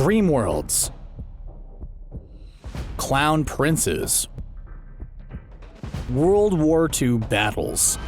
Dreamworlds, Clown Princes, World War II battles.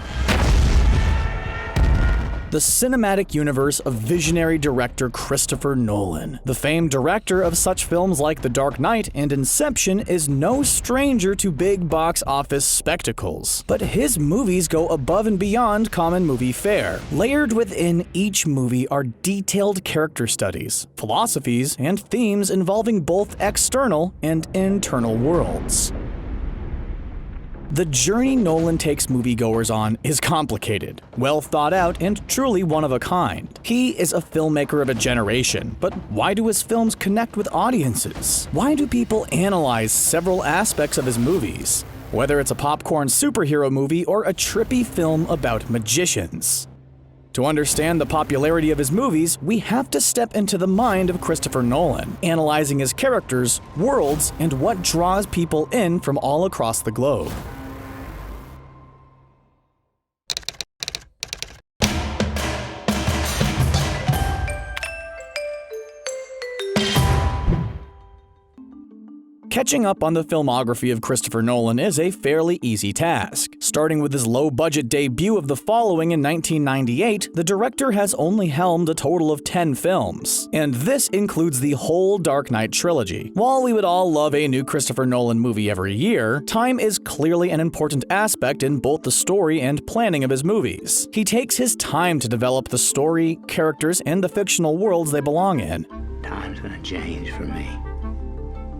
The cinematic universe of visionary director Christopher Nolan. The famed director of such films like The Dark Knight and Inception is no stranger to big box office spectacles. But his movies go above and beyond common movie fare. Layered within each movie are detailed character studies, philosophies, and themes involving both external and internal worlds. The journey Nolan takes moviegoers on is complicated, well thought out, and truly one of a kind. He is a filmmaker of a generation, but why do his films connect with audiences? Why do people analyze several aspects of his movies, whether it's a popcorn superhero movie or a trippy film about magicians? To understand the popularity of his movies, we have to step into the mind of Christopher Nolan, analyzing his characters, worlds, and what draws people in from all across the globe. Catching up on the filmography of Christopher Nolan is a fairly easy task. Starting with his low-budget debut of The Following in 1998, the director has only helmed a total of 10 films, and this includes the whole Dark Knight trilogy. While we would all love a new Christopher Nolan movie every year, time is clearly an important aspect in both the story and planning of his movies. He takes his time to develop the story, characters, and the fictional worlds they belong in. Time's gonna change for me.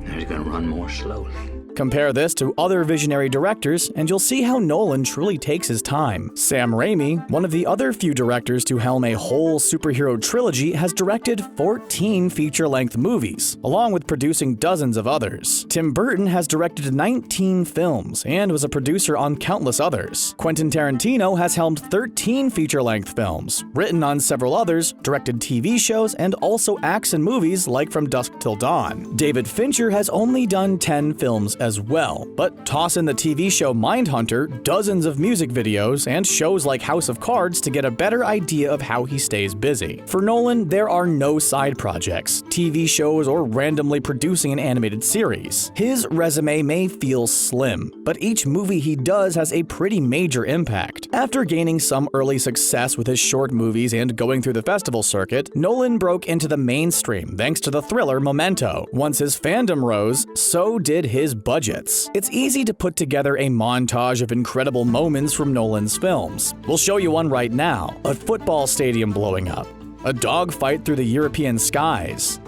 They're gonna run more slowly. Compare this to other visionary directors, and you'll see how Nolan truly takes his time. Sam Raimi, one of the other few directors to helm a whole superhero trilogy, has directed 14 feature-length movies, along with producing dozens of others. Tim Burton has directed 19 films and was a producer on countless others. Quentin Tarantino has helmed 13 feature-length films, written on several others, directed TV shows, and also acts in movies like From Dusk Till Dawn. David Fincher has only done 10 films as well, but toss in the TV show Mindhunter, dozens of music videos, and shows like House of Cards to get a better idea of how he stays busy. For Nolan, there are no side projects, TV shows, or randomly producing an animated series. His resume may feel slim, but each movie he does has a pretty major impact. After gaining some early success with his short movies and going through the festival circuit, Nolan broke into the mainstream thanks to the thriller Memento. Once his fandom rose, so did his budgets. It's easy to put together a montage of incredible moments from Nolan's films. We'll show you one right now. A football stadium blowing up, a dogfight through the European skies,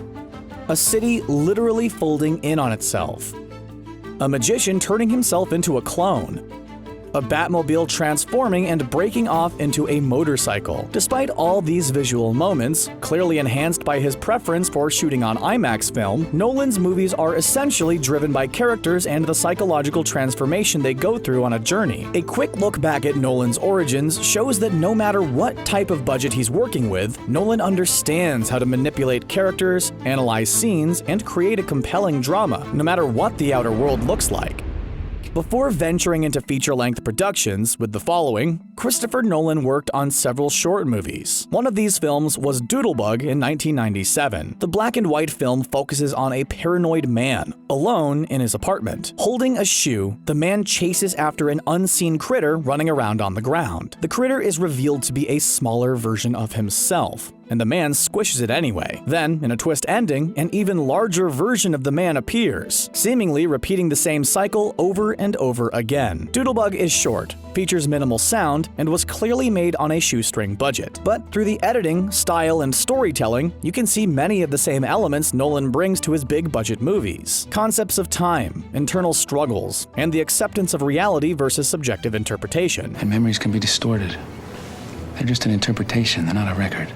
a city literally folding in on itself, a magician turning himself into a clone, a Batmobile transforming and breaking off into a motorcycle. Despite all these visual moments, clearly enhanced by his preference for shooting on IMAX film, Nolan's movies are essentially driven by characters and the psychological transformation they go through on a journey. A quick look back at Nolan's origins shows that no matter what type of budget he's working with, Nolan understands how to manipulate characters, analyze scenes, and create a compelling drama, no matter what the outer world looks like. Before venturing into feature-length productions with The Following, Christopher Nolan worked on several short movies. One of these films was Doodlebug in 1997. The black and white film focuses on a paranoid man, alone in his apartment. Holding a shoe, the man chases after an unseen critter running around on the ground. The critter is revealed to be a smaller version of himself, and the man squishes it anyway. Then, in a twist ending, an even larger version of the man appears, seemingly repeating the same cycle over and over again. Doodlebug is short, features minimal sound, and was clearly made on a shoestring budget. But through the editing, style, and storytelling, you can see many of the same elements Nolan brings to his big-budget movies. Concepts of time, internal struggles, and the acceptance of reality versus subjective interpretation. And memories can be distorted. They're just an interpretation, they're not a record.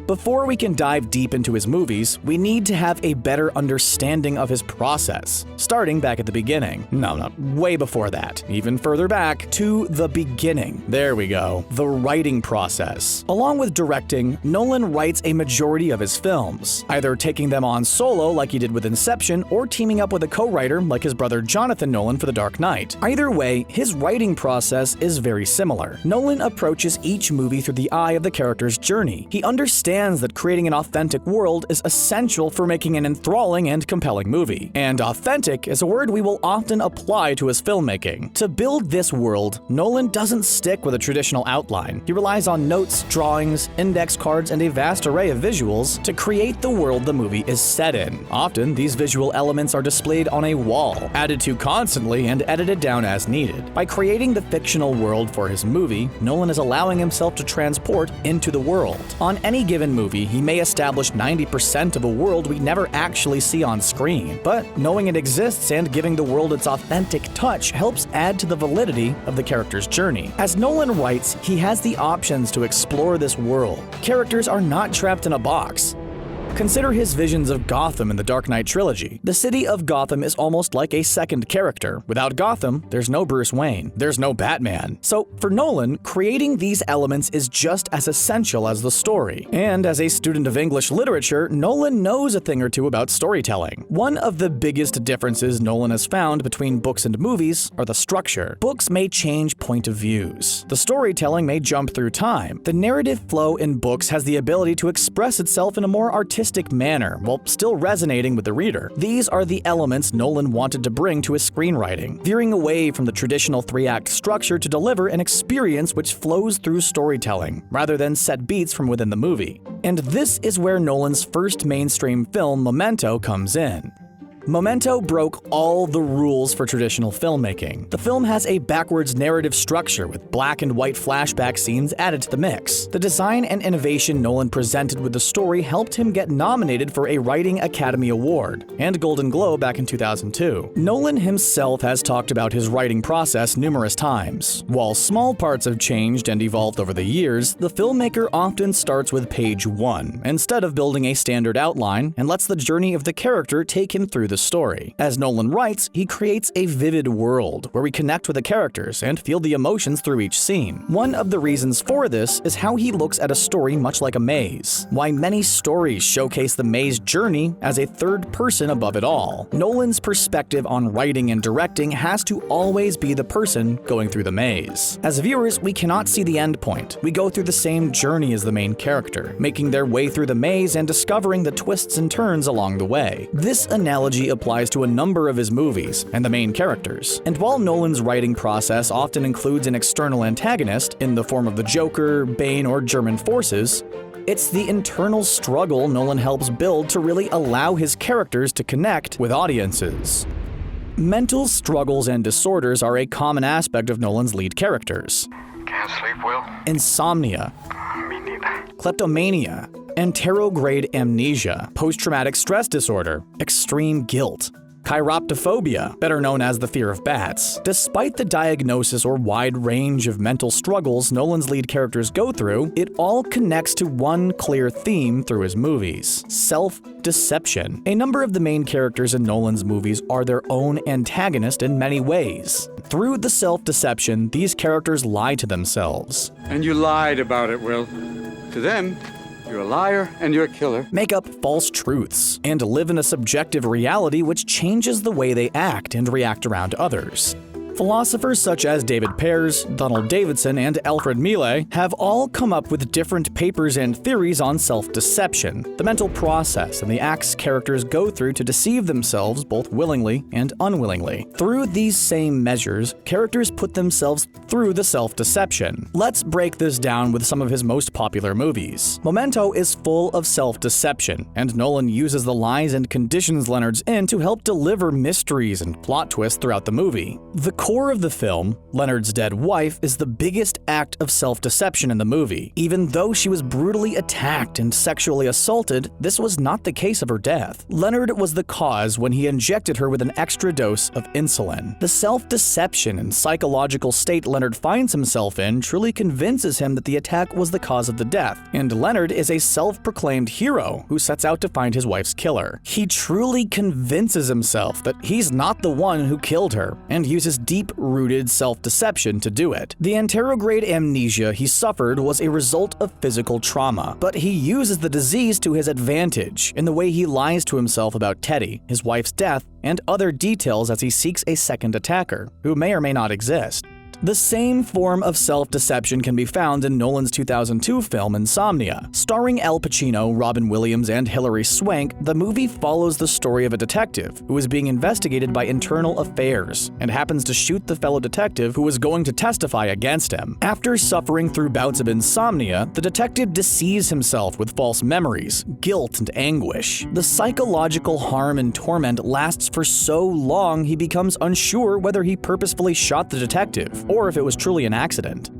Before we can dive deep into his movies, we need to have a better understanding of his process, starting back at the beginning. No, way before that. Even further back, to the beginning. There we go. The writing process. Along with directing, Nolan writes a majority of his films, either taking them on solo like he did with Inception, or teaming up with a co-writer like his brother Jonathan Nolan for The Dark Knight. Either way, his writing process is very similar. Nolan approaches each movie through the eye of the character's journey. He understands understands that creating an authentic world is essential for making an enthralling and compelling movie. And authentic is a word we will often apply to his filmmaking. To build this world, Nolan doesn't stick with a traditional outline. He relies on notes, drawings, index cards, and a vast array of visuals to create the world the movie is set in. Often, these visual elements are displayed on a wall, added to constantly and edited down as needed. By creating the fictional world for his movie, Nolan is allowing himself to transport into the world. On any given movie, he may establish 90% of a world we never actually see on screen, but knowing it exists and giving the world its authentic touch helps add to the validity of the character's journey. As Nolan writes, he has the options to explore this world. Characters are not trapped in a box. Consider his visions of Gotham in the Dark Knight trilogy. The city of Gotham is almost like a second character. Without Gotham, there's no Bruce Wayne, there's no Batman. So, for Nolan, creating these elements is just as essential as the story. And as a student of English literature, Nolan knows a thing or two about storytelling. One of the biggest differences Nolan has found between books and movies are the structure. Books may change point of views. The storytelling may jump through time. The narrative flow in books has the ability to express itself in a more artistic manner while still resonating with the reader. These are the elements Nolan wanted to bring to his screenwriting, veering away from the traditional three-act structure to deliver an experience which flows through storytelling, rather than set beats from within the movie. And this is where Nolan's first mainstream film, Memento, comes in. Memento broke all the rules for traditional filmmaking. The film has a backwards narrative structure with black and white flashback scenes added to the mix. The design and innovation Nolan presented with the story helped him get nominated for a Writing Academy Award and Golden Globe back in 2002. Nolan himself has talked about his writing process numerous times. While small parts have changed and evolved over the years, the filmmaker often starts with page 1, instead of building a standard outline, and lets the journey of the character take him through the story. As Nolan writes, he creates a vivid world where we connect with the characters and feel the emotions through each scene. One of the reasons for this is how he looks at a story much like a maze. Why many stories showcase the maze journey as a third person above it all. Nolan's perspective on writing and directing has to always be the person going through the maze. As viewers, we cannot see the end point. We go through the same journey as the main character, making their way through the maze and discovering the twists and turns along the way. This analogy applies to a number of his movies and the main characters. And while Nolan's writing process often includes an external antagonist in the form of the Joker, Bane, or German forces, it's the internal struggle Nolan helps build to really allow his characters to connect with audiences. Mental struggles and disorders are a common aspect of Nolan's lead characters. Can't sleep, Will? Insomnia, Me neither. kleptomania, anterograde amnesia, post-traumatic stress disorder, extreme guilt, chiroptophobia, better known as the fear of bats. Despite the diagnosis or wide range of mental struggles Nolan's lead characters go through, it all connects to one clear theme through his movies: self-deception. A number of the main characters in Nolan's movies are their own antagonist in many ways. Through the self-deception, these characters lie to themselves. And you lied about it, Will. To them, you're a liar and you're a killer. Make up false truths, and live in a subjective reality which changes the way they act and react around others. Philosophers such as David Pears, Donald Davidson, and Alfred Millet have all come up with different papers and theories on self-deception, the mental process and the acts characters go through to deceive themselves both willingly and unwillingly. Through these same measures, characters put themselves through the self-deception. Let's break this down with some of his most popular movies. Memento is full of self-deception, and Nolan uses the lies and conditions Leonard's in to help deliver mysteries and plot twists throughout the movie. The core of the film, Leonard's dead wife, is the biggest act of self-deception in the movie. Even though she was brutally attacked and sexually assaulted, this was not the case of her death. Leonard was the cause when he injected her with an extra dose of insulin. The self-deception and psychological state Leonard finds himself in truly convinces him that the attack was the cause of the death, and Leonard is a self-proclaimed hero who sets out to find his wife's killer. He truly convinces himself that he's not the one who killed her, and uses deep-rooted self-deception to do it. The anterograde amnesia he suffered was a result of physical trauma, but he uses the disease to his advantage in the way he lies to himself about Teddy, his wife's death, and other details as he seeks a second attacker, who may or may not exist. The same form of self-deception can be found in Nolan's 2002 film Insomnia. Starring Al Pacino, Robin Williams, and Hilary Swank, the movie follows the story of a detective who is being investigated by internal affairs and happens to shoot the fellow detective who was going to testify against him. After suffering through bouts of insomnia, the detective deceives himself with false memories, guilt, and anguish. The psychological harm and torment lasts for so long he becomes unsure whether he purposefully shot the detective or if it was truly an accident.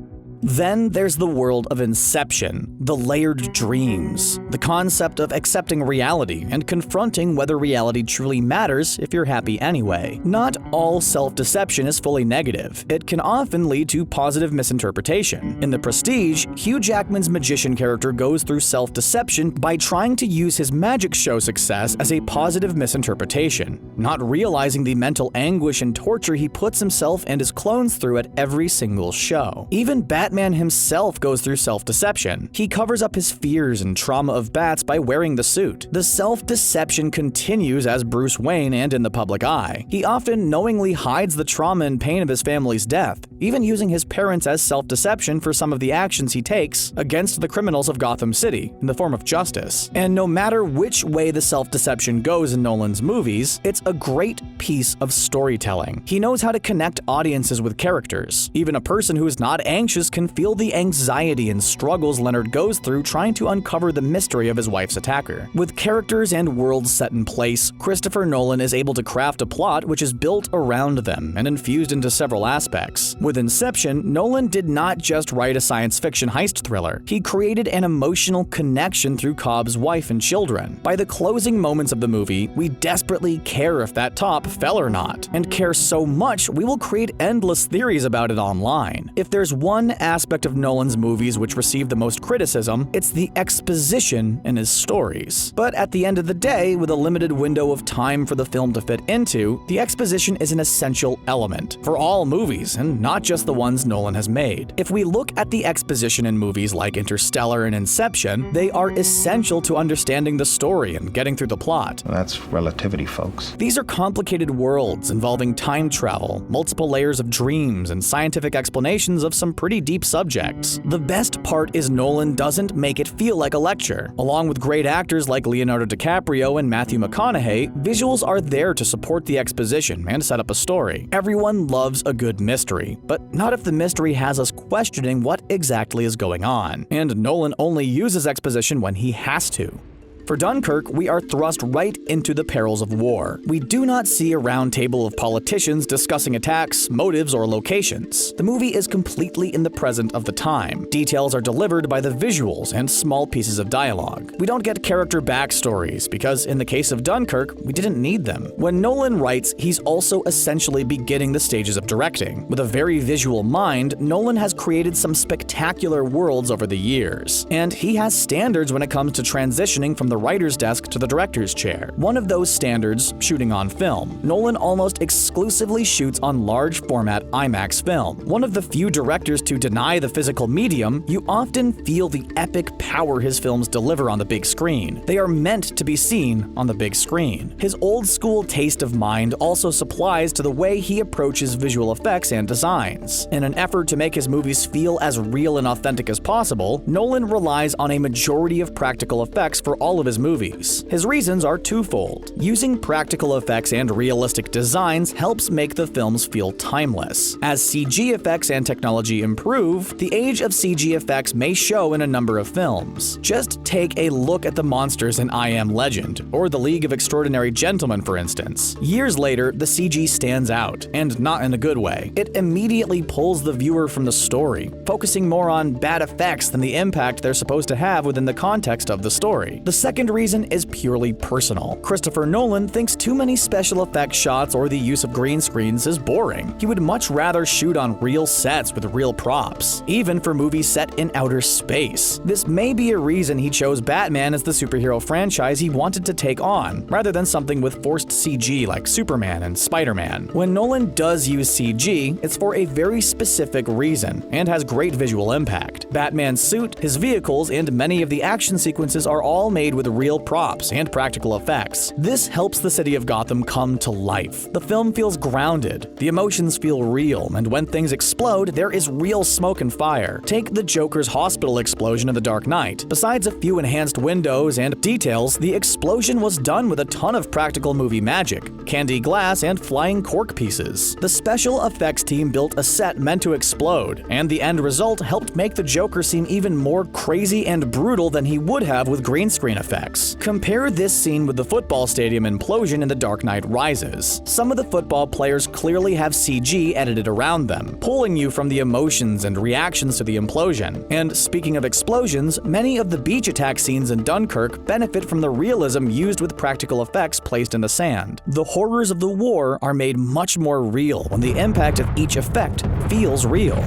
Then there's the world of Inception, the layered dreams, the concept of accepting reality and confronting whether reality truly matters if you're happy anyway. Not all self-deception is fully negative. It can often lead to positive misinterpretation. In The Prestige, Hugh Jackman's magician character goes through self-deception by trying to use his magic show success as a positive misinterpretation, not realizing the mental anguish and torture he puts himself and his clones through at every single show. Even Batman himself goes through self-deception. He covers up his fears and trauma of bats by wearing the suit. The self-deception continues as Bruce Wayne and in the public eye. He often knowingly hides the trauma and pain of his family's death, even using his parents as self-deception for some of the actions he takes against the criminals of Gotham City in the form of justice. And no matter which way the self-deception goes in Nolan's movies, it's a great piece of storytelling. He knows how to connect audiences with characters. Even a person who is not anxious can feel the anxiety and struggles Leonard goes through trying to uncover the mystery of his wife's attacker. With characters and worlds set in place, Christopher Nolan is able to craft a plot which is built around them and infused into several aspects. With Inception, Nolan did not just write a science fiction heist thriller. He created an emotional connection through Cobb's wife and children. By the closing moments of the movie, we desperately care if that top fell or not, and care so much we will create endless theories about it online. If there's one aspect of Nolan's movies which received the most criticism, it's the exposition in his stories. But at the end of the day, with a limited window of time for the film to fit into, the exposition is an essential element for all movies, and not just the ones Nolan has made. If we look at the exposition in movies like Interstellar and Inception, they are essential to understanding the story and getting through the plot. That's relativity, folks. These are complicated worlds involving time travel, multiple layers of dreams, and scientific explanations of some pretty deep subjects. The best part is Nolan doesn't make it feel like a lecture. Along with great actors like Leonardo DiCaprio and Matthew McConaughey, visuals are there to support the exposition and set up a story. Everyone loves a good mystery, but not if the mystery has us questioning what exactly is going on. And Nolan only uses exposition when he has to. For Dunkirk, we are thrust right into the perils of war. We do not see a round table of politicians discussing attacks, motives, or locations. The movie is completely in the present of the time. Details are delivered by the visuals and small pieces of dialogue. We don't get character backstories, because in the case of Dunkirk, we didn't need them. When Nolan writes, he's also essentially beginning the stages of directing. With a very visual mind, Nolan has created some spectacular worlds over the years. And he has standards when it comes to transitioning from the writer's desk to the director's chair. One of those standards, shooting on film. Nolan almost exclusively shoots on large format IMAX film. One of the few directors to deny the physical medium, you often feel the epic power his films deliver on the big screen. They are meant to be seen on the big screen. His old school taste of mind also supplies to the way he approaches visual effects and designs. In an effort to make his movies feel as real and authentic as possible, Nolan relies on a majority of practical effects for all of his movies. His reasons are twofold. Using practical effects and realistic designs helps make the films feel timeless. As CG effects and technology improve, the age of CG effects may show in a number of films. Just take a look at the monsters in I Am Legend, or The League of Extraordinary Gentlemen, for instance. Years later, the CG stands out, and not in a good way. It immediately pulls the viewer from the story, focusing more on bad effects than the impact they're supposed to have within the context of the story. The second reason is purely personal. Christopher Nolan thinks too many special effects shots or the use of green screens is boring. He would much rather shoot on real sets with real props, even for movies set in outer space. This may be a reason he chose Batman as the superhero franchise he wanted to take on, rather than something with forced CG like Superman and Spider-Man. When Nolan does use CG, it's for a very specific reason, and has great visual impact. Batman's suit, his vehicles, and many of the action sequences are all made with with real props and practical effects. This helps the city of Gotham come to life. The film feels grounded, the emotions feel real, and when things explode, there is real smoke and fire. Take the Joker's hospital explosion in The Dark Knight. Besides a few enhanced windows and details, the explosion was done with a ton of practical movie magic, candy glass, and flying cork pieces. The special effects team built a set meant to explode, and the end result helped make the Joker seem even more crazy and brutal than he would have with green screen effects. Compare this scene with the football stadium implosion in The Dark Knight Rises. Some of the football players clearly have CG edited around them, pulling you from the emotions and reactions to the implosion. And speaking of explosions, many of the beach attack scenes in Dunkirk benefit from the realism used with practical effects placed in the sand. The horrors of the war are made much more real when the impact of each effect feels real.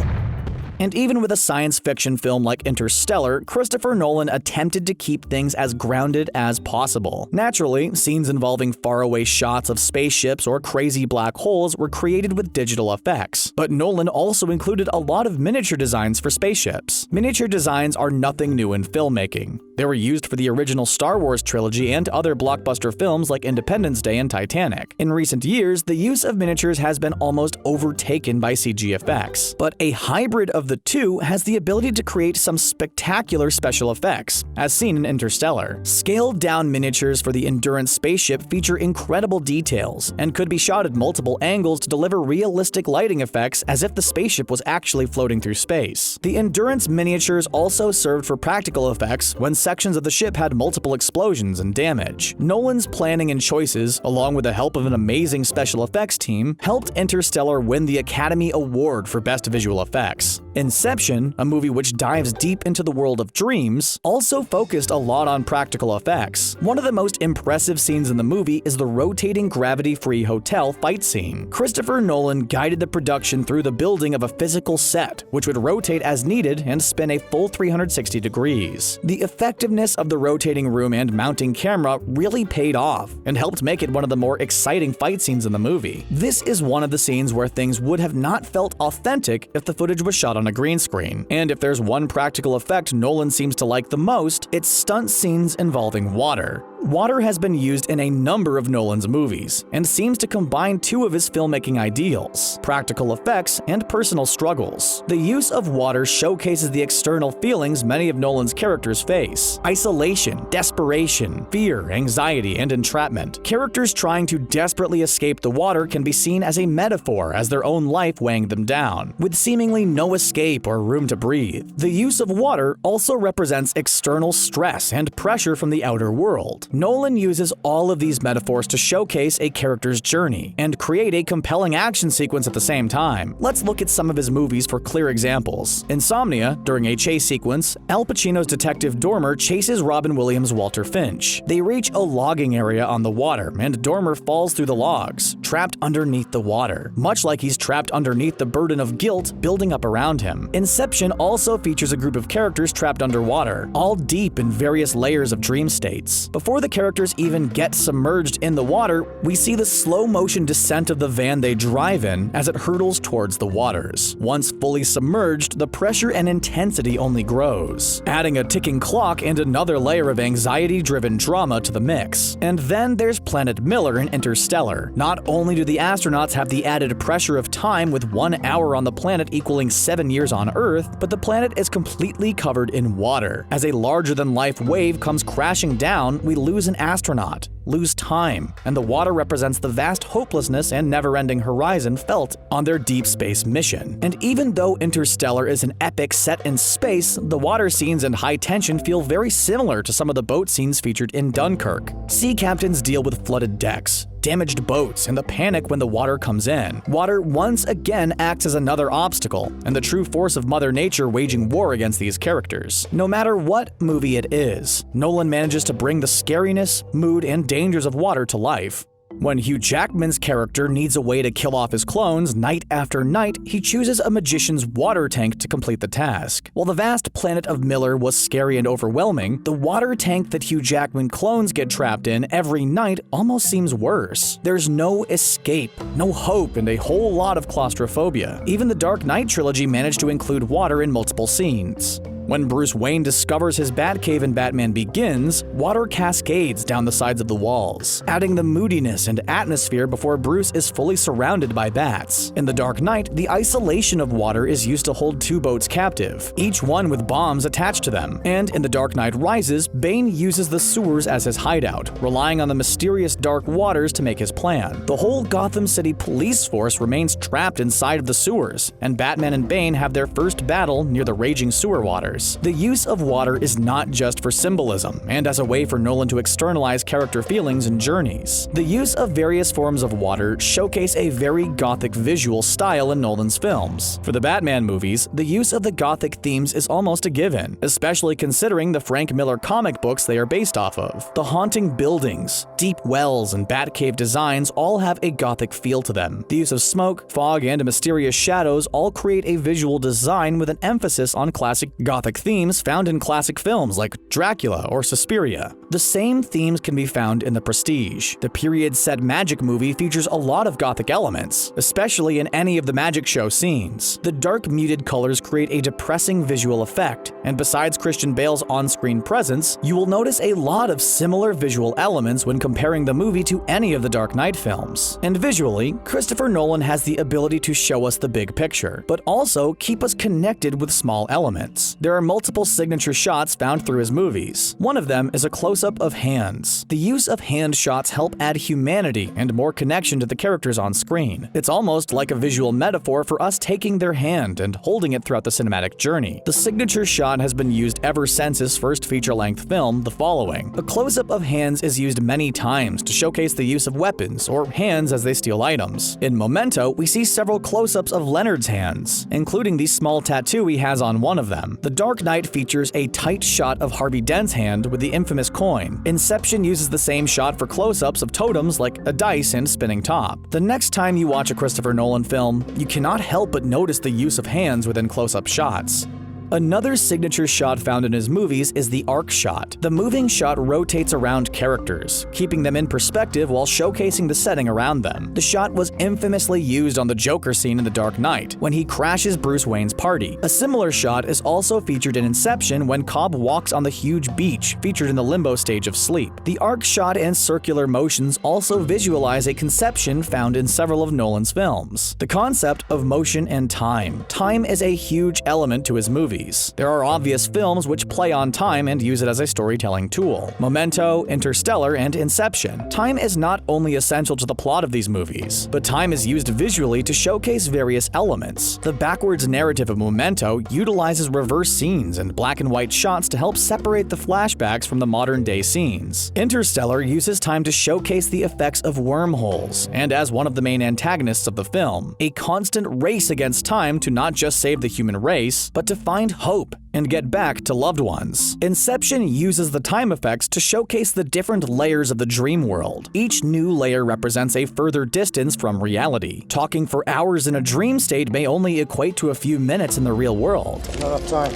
And even with a science fiction film like Interstellar, Christopher Nolan attempted to keep things as grounded as possible. Naturally, scenes involving faraway shots of spaceships or crazy black holes were created with digital effects. But Nolan also included a lot of miniature designs for spaceships. Miniature designs are nothing new in filmmaking. They were used for the original Star Wars trilogy and other blockbuster films like Independence Day and Titanic. In recent years, the use of miniatures has been almost overtaken by CG effects. But a hybrid of the two has the ability to create some spectacular special effects, as seen in Interstellar. Scaled-down miniatures for the Endurance spaceship feature incredible details and could be shot at multiple angles to deliver realistic lighting effects as if the spaceship was actually floating through space. The Endurance miniatures also served for practical effects when sections of the ship had multiple explosions and damage. Nolan's planning and choices, along with the help of an amazing special effects team, helped Interstellar win the Academy Award for Best Visual Effects. Inception, a movie which dives deep into the world of dreams, also focused a lot on practical effects. One of the most impressive scenes in the movie is the rotating gravity-free hotel fight scene. Christopher Nolan guided the production through the building of a physical set, which would rotate as needed and spin a full 360 degrees. The effectiveness of the rotating room and mounting camera really paid off and helped make it one of the more exciting fight scenes in the movie. This is one of the scenes where things would have not felt authentic if the footage was shot on a green screen. And if there's one practical effect Nolan seems to like the most, it's stunt scenes involving water. Water has been used in a number of Nolan's movies, and seems to combine two of his filmmaking ideals: practical effects and personal struggles. The use of water showcases the external feelings many of Nolan's characters face: isolation, desperation, fear, anxiety, and entrapment. Characters trying to desperately escape the water can be seen as a metaphor as their own life weighing them down, with seemingly no escape or room to breathe. The use of water also represents external stress and pressure from the outer world. Nolan uses all of these metaphors to showcase a character's journey and create a compelling action sequence at the same time. Let's look at some of his movies for clear examples. Insomnia, during a chase sequence, Al Pacino's detective Dormer chases Robin Williams' Walter Finch. They reach a logging area on the water, and Dormer falls through the logs, trapped underneath the water, much like he's trapped underneath the burden of guilt building up around him. Inception also features a group of characters trapped underwater, all deep in various layers of dream states. Before the characters even get submerged in the water, we see the slow-motion descent of the van they drive in as it hurtles towards the waters. Once fully submerged, the pressure and intensity only grows, adding a ticking clock and another layer of anxiety-driven drama to the mix. And then there's Planet Miller in Interstellar. Not only do the astronauts have the added pressure of time with 1 hour on the planet equaling 7 years on Earth, but the planet is completely covered in water. As a larger-than-life wave comes crashing down, we lose an astronaut, lose time, and the water represents the vast hopelessness and never-ending horizon felt on their deep space mission. And even though Interstellar is an epic set in space, the water scenes and high tension feel very similar to some of the boat scenes featured in Dunkirk. Sea captains deal with flooded decks, damaged boats, and the panic when the water comes in. Water once again acts as another obstacle, and the true force of Mother Nature waging war against these characters. No matter what movie it is, Nolan manages to bring the scariness, mood, and dangers of water to life. When Hugh Jackman's character needs a way to kill off his clones night after night, he chooses a magician's water tank to complete the task. While the vast planet of Miller was scary and overwhelming, the water tank that Hugh Jackman clones get trapped in every night almost seems worse. There's no escape, no hope, and a whole lot of claustrophobia. Even the Dark Knight trilogy managed to include water in multiple scenes. When Bruce Wayne discovers his Batcave in Batman Begins, water cascades down the sides of the walls, adding the moodiness and atmosphere before Bruce is fully surrounded by bats. In The Dark Knight, the isolation of water is used to hold two boats captive, each one with bombs attached to them. And in The Dark Knight Rises, Bane uses the sewers as his hideout, relying on the mysterious dark waters to make his plan. The whole Gotham City police force remains trapped inside of the sewers, and Batman and Bane have their first battle near the raging sewer waters. The use of water is not just for symbolism, and as a way for Nolan to externalize character feelings and journeys. The use of various forms of water showcase a very gothic visual style in Nolan's films. For the Batman movies, the use of the gothic themes is almost a given, especially considering the Frank Miller comic books they are based off of. The haunting buildings, deep wells, and Batcave designs all have a gothic feel to them. The use of smoke, fog, and mysterious shadows all create a visual design with an emphasis on classic gothic themes found in classic films like Dracula or Suspiria. The same themes can be found in The Prestige. The period-set magic movie features a lot of gothic elements, especially in any of the magic show scenes. The dark muted colors create a depressing visual effect, and besides Christian Bale's on-screen presence, you will notice a lot of similar visual elements when comparing the movie to any of the Dark Knight films. And visually, Christopher Nolan has the ability to show us the big picture, but also keep us connected with small elements. There are multiple signature shots found through his movies. One of them is a close-up of hands. The use of hand shots help add humanity and more connection to the characters on screen. It's almost like a visual metaphor for us taking their hand and holding it throughout the cinematic journey. The signature shot has been used ever since his first feature-length film, The Following. A close-up of hands is used many times to showcase the use of weapons or hands as they steal items. In Memento, we see several close-ups of Leonard's hands, including the small tattoo he has on one of them. The Dark Knight features a tight shot of Harvey Dent's hand with the infamous coin. Inception uses the same shot for close-ups of totems like a dice and spinning top. The next time you watch a Christopher Nolan film, you cannot help but notice the use of hands within close-up shots. Another signature shot found in his movies is the arc shot. The moving shot rotates around characters, keeping them in perspective while showcasing the setting around them. The shot was infamously used on the Joker scene in The Dark Knight, when he crashes Bruce Wayne's party. A similar shot is also featured in Inception when Cobb walks on the huge beach, featured in the limbo stage of sleep. The arc shot and circular motions also visualize a conception found in several of Nolan's films: the concept of motion and time. Time is a huge element to his movies. There are obvious films which play on time and use it as a storytelling tool: Memento, Interstellar, and Inception. Time is not only essential to the plot of these movies, but time is used visually to showcase various elements. The backwards narrative of Memento utilizes reverse scenes and black and white shots to help separate the flashbacks from the modern-day scenes. Interstellar uses time to showcase the effects of wormholes, and as one of the main antagonists of the film, a constant race against time to not just save the human race, but to find hope and get back to loved ones. Inception uses the time effects to showcase the different layers of the dream world. Each new layer represents a further distance from reality. Talking for hours in a dream state may only equate to a few minutes in the real world. Not enough time.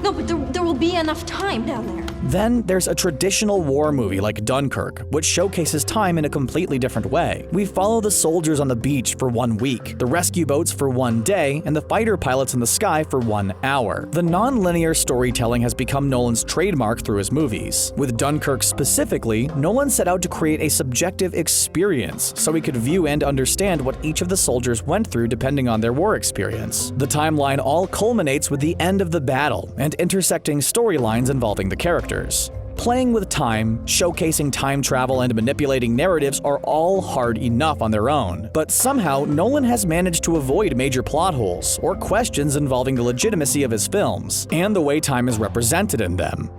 No, but there will be enough time down there. Then there's a traditional war movie like Dunkirk, which showcases time in a completely different way. We follow the soldiers on the beach for 1 week, the rescue boats for 1 day, and the fighter pilots in the sky for 1 hour. The non-linear storytelling has become Nolan's trademark through his movies. With Dunkirk specifically, Nolan set out to create a subjective experience so we could view and understand what each of the soldiers went through depending on their war experience. The timeline all culminates with the end of the battle and intersecting storylines involving the characters. Playing with time, showcasing time travel, and manipulating narratives are all hard enough on their own, but somehow Nolan has managed to avoid major plot holes or questions involving the legitimacy of his films and the way time is represented in them.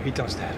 He does that.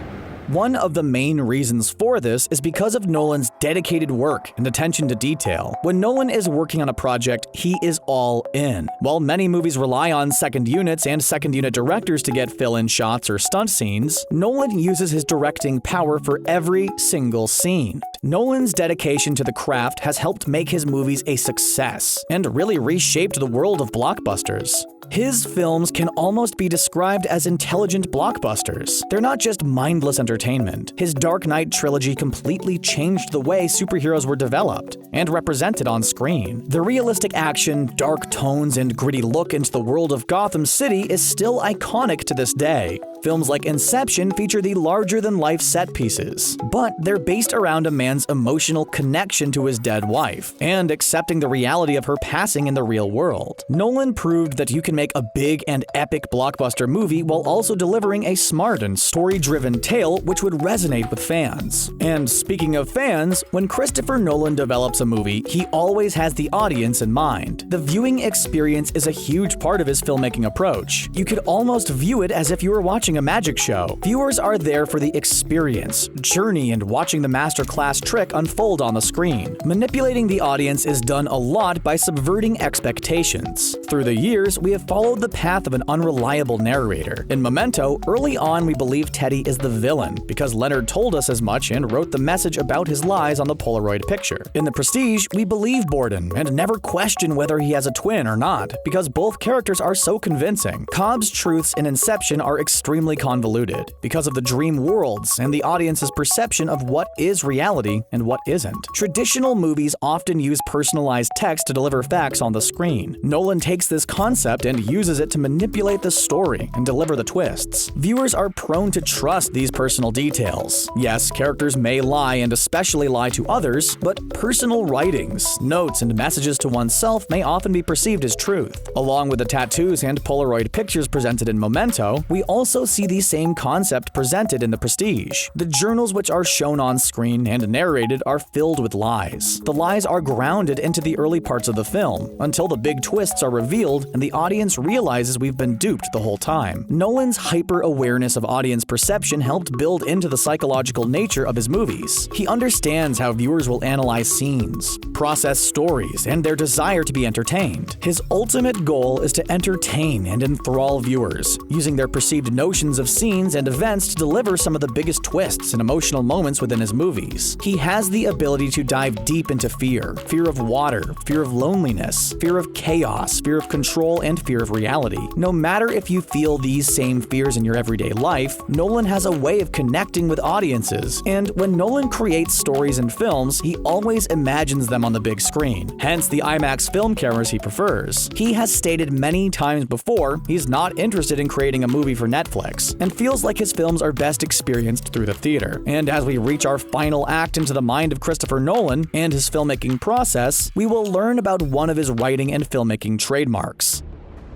One of the main reasons for this is because of Nolan's dedicated work and attention to detail. When Nolan is working on a project, he is all in. While many movies rely on second units and second unit directors to get fill-in shots or stunt scenes, Nolan uses his directing power for every single scene. Nolan's dedication to the craft has helped make his movies a success and really reshaped the world of blockbusters. His films can almost be described as intelligent blockbusters. They're not just mindless entertainment. His Dark Knight trilogy completely changed the way superheroes were developed and represented on screen. The realistic action, dark tones, and gritty look into the world of Gotham City is still iconic to this day. Films like Inception feature the larger-than-life set pieces, but they're based around a man's emotional connection to his dead wife and accepting the reality of her passing in the real world. Nolan proved that you can make a big and epic blockbuster movie while also delivering a smart and story-driven tale which would resonate with fans. And speaking of fans, when Christopher Nolan develops a movie, he always has the audience in mind. The viewing experience is a huge part of his filmmaking approach. You could almost view it as if you were watching a magic show. Viewers are there for the experience, journey, and watching the masterclass trick unfold on the screen. Manipulating the audience is done a lot by subverting expectations. Through the years, we have followed the path of an unreliable narrator. In Memento, early on we believe Teddy is the villain because Leonard told us as much and wrote the message about his lies on the Polaroid picture. In The Prestige, we believe Borden and never question whether he has a twin or not because both characters are so convincing. Cobb's truths in Inception are extremely convoluted because of the Dreamworlds and the audience's perception of what is reality and what isn't. Traditional movies often use personalized text to deliver facts on the screen. Nolan takes this concept and uses it to manipulate the story and deliver the twists. Viewers are prone to trust these personal details. Yes, characters may lie and especially lie to others, but personal writings, notes, and messages to oneself may often be perceived as truth. Along with the tattoos and Polaroid pictures presented in Memento, we also see the same concept presented in The Prestige. The journals which are shown on screen and narrated are filled with lies. The lies are grounded into the early parts of the film, until the big twists are revealed and the audience realizes we've been duped the whole time. Nolan's hyper-awareness of audience perception helped build into the psychological nature of his movies. He understands how viewers will analyze scenes, process stories, and their desire to be entertained. His ultimate goal is to entertain and enthrall viewers, using their perceived notions of scenes and events to deliver some of the biggest twists and emotional moments within his movies. He has the ability to dive deep into fear of water, fear of loneliness, fear of chaos, fear of control, and fear of reality. No matter if you feel these same fears in your everyday life, Nolan has a way of connecting with audiences, and when Nolan creates stories and films, he always imagines them on the big screen, hence the IMAX film cameras he prefers. He has stated many times before he's not interested in creating a movie for Netflix, and feels like his films are best experienced through the theater. And as we reach our final act into the mind of Christopher Nolan and his filmmaking process, we will learn about one of his writing and filmmaking trademarks.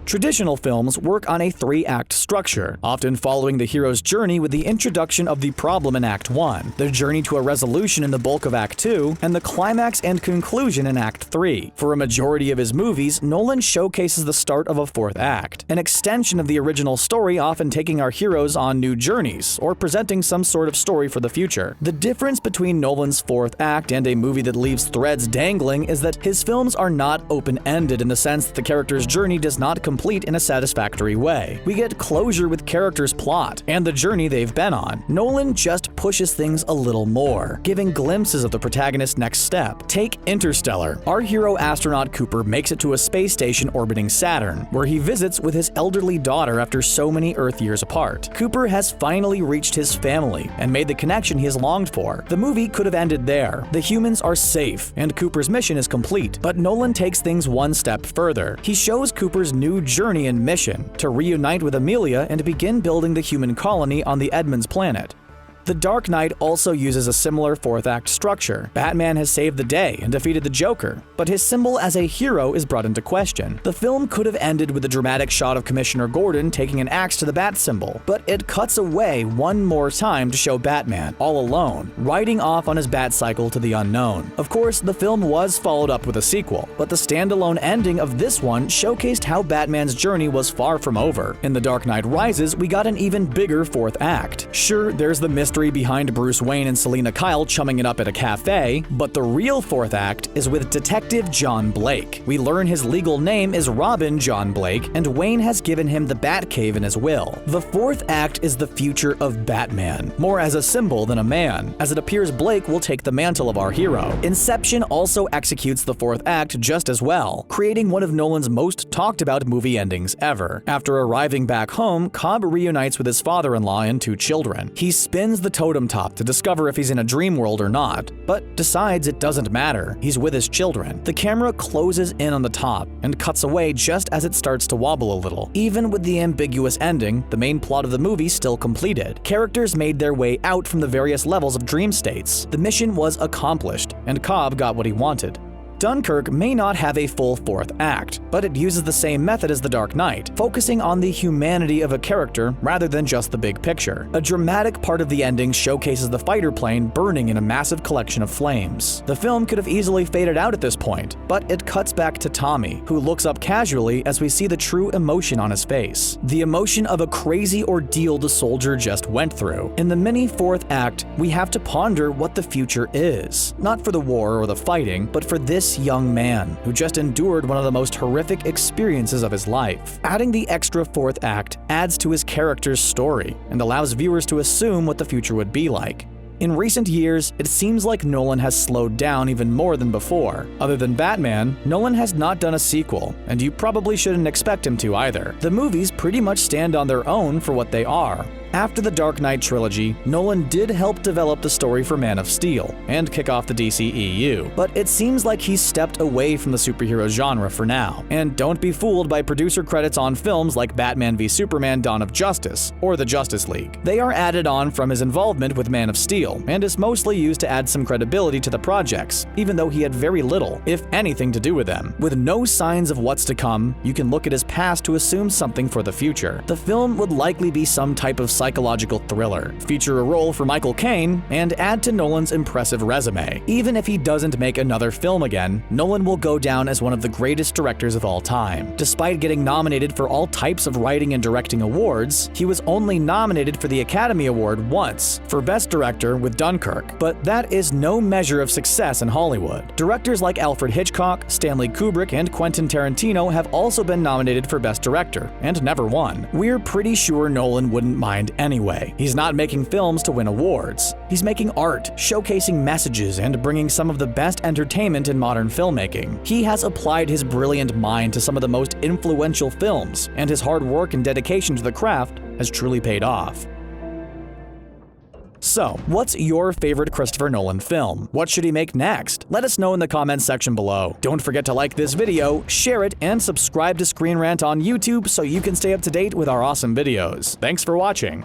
Traditional films work on a 3-act structure, often following the hero's journey with the introduction of the problem in Act 1, the journey to a resolution in the bulk of Act 2, and the climax and conclusion in Act 3. For a majority of his movies, Nolan showcases the start of a 4th act, an extension of the original story, often taking our heroes on new journeys, or presenting some sort of story for the future. The difference between Nolan's 4th act and a movie that leaves threads dangling is that his films are not open-ended in the sense that the character's journey does not complete in a satisfactory way. We get closure with characters' plot and the journey they've been on. Nolan just pushes things a little more, giving glimpses of the protagonist's next step. Take Interstellar. Our hero astronaut Cooper makes it to a space station orbiting Saturn, where he visits with his elderly daughter after so many Earth years apart. Cooper has finally reached his family and made the connection he has longed for. The movie could have ended there. The humans are safe, and Cooper's mission is complete, but Nolan takes things one step further. He shows Cooper's new journey and mission to reunite with Amelia and begin building the human colony on the Edmonds planet. The Dark Knight also uses a similar 4th act structure. Batman has saved the day and defeated the Joker, but his symbol as a hero is brought into question. The film could have ended with a dramatic shot of Commissioner Gordon taking an axe to the bat symbol, but it cuts away one more time to show Batman, all alone, riding off on his bat cycle to the unknown. Of course, the film was followed up with a sequel, but the standalone ending of this one showcased how Batman's journey was far from over. In The Dark Knight Rises, we got an even bigger 4th act. Sure, there's the mystery mystery behind Bruce Wayne and Selina Kyle chumming it up at a cafe, but the real fourth act is with Detective John Blake. We learn his legal name is Robin John Blake, and Wayne has given him the Batcave in his will. The fourth act is the future of Batman, more as a symbol than a man, as it appears Blake will take the mantle of our hero. Inception also executes the fourth act just as well, creating one of Nolan's most talked about movie endings ever. After arriving back home, Cobb reunites with his father-in-law and 2 children. He spins the totem top to discover if he's in a dream world or not, but decides it doesn't matter. He's with his children. The camera closes in on the top and cuts away just as it starts to wobble a little. Even with the ambiguous ending, the main plot of the movie still completed. Characters made their way out from the various levels of dream states. The mission was accomplished, and Cobb got what he wanted. Dunkirk may not have a full fourth act, but it uses the same method as The Dark Knight, focusing on the humanity of a character rather than just the big picture. A dramatic part of the ending showcases the fighter plane burning in a massive collection of flames. The film could have easily faded out at this point, but it cuts back to Tommy, who looks up casually as we see the true emotion on his face. The emotion of a crazy ordeal the soldier just went through. In the mini fourth act, we have to ponder what the future is. Not for the war or the fighting, but for this young man who just endured one of the most horrific experiences of his life. Adding the extra fourth act adds to his character's story and allows viewers to assume what the future would be like. In recent years, it seems like Nolan has slowed down even more than before. Other than Batman, Nolan has not done a sequel, and you probably shouldn't expect him to either. The movies pretty much stand on their own for what they are. After the Dark Knight trilogy, Nolan did help develop the story for Man of Steel and kick off the DCEU, but it seems like he's stepped away from the superhero genre for now. And don't be fooled by producer credits on films like Batman v Superman: Dawn of Justice or the Justice League. They are added on from his involvement with Man of Steel and is mostly used to add some credibility to the projects, even though he had very little, if anything, to do with them. With no signs of what's to come, you can look at his past to assume something for the future. The film would likely be some type of psychological thriller, feature a role for Michael Caine, and add to Nolan's impressive resume. Even if he doesn't make another film again, Nolan will go down as one of the greatest directors of all time. Despite getting nominated for all types of writing and directing awards, he was only nominated for the Academy Award once, for Best Director with Dunkirk, but that is no measure of success in Hollywood. Directors like Alfred Hitchcock, Stanley Kubrick, and Quentin Tarantino have also been nominated for Best Director, and never won. We're pretty sure Nolan wouldn't mind anyway. He's not making films to win awards. He's making art, showcasing messages, and bringing some of the best entertainment in modern filmmaking. He has applied his brilliant mind to some of the most influential films, and his hard work and dedication to the craft has truly paid off. So, what's your favorite Christopher Nolan film? What should he make next? Let us know in the comments section below. Don't forget to like this video, share it, and subscribe to ScreenRant on YouTube so you can stay up to date with our awesome videos. Thanks for watching.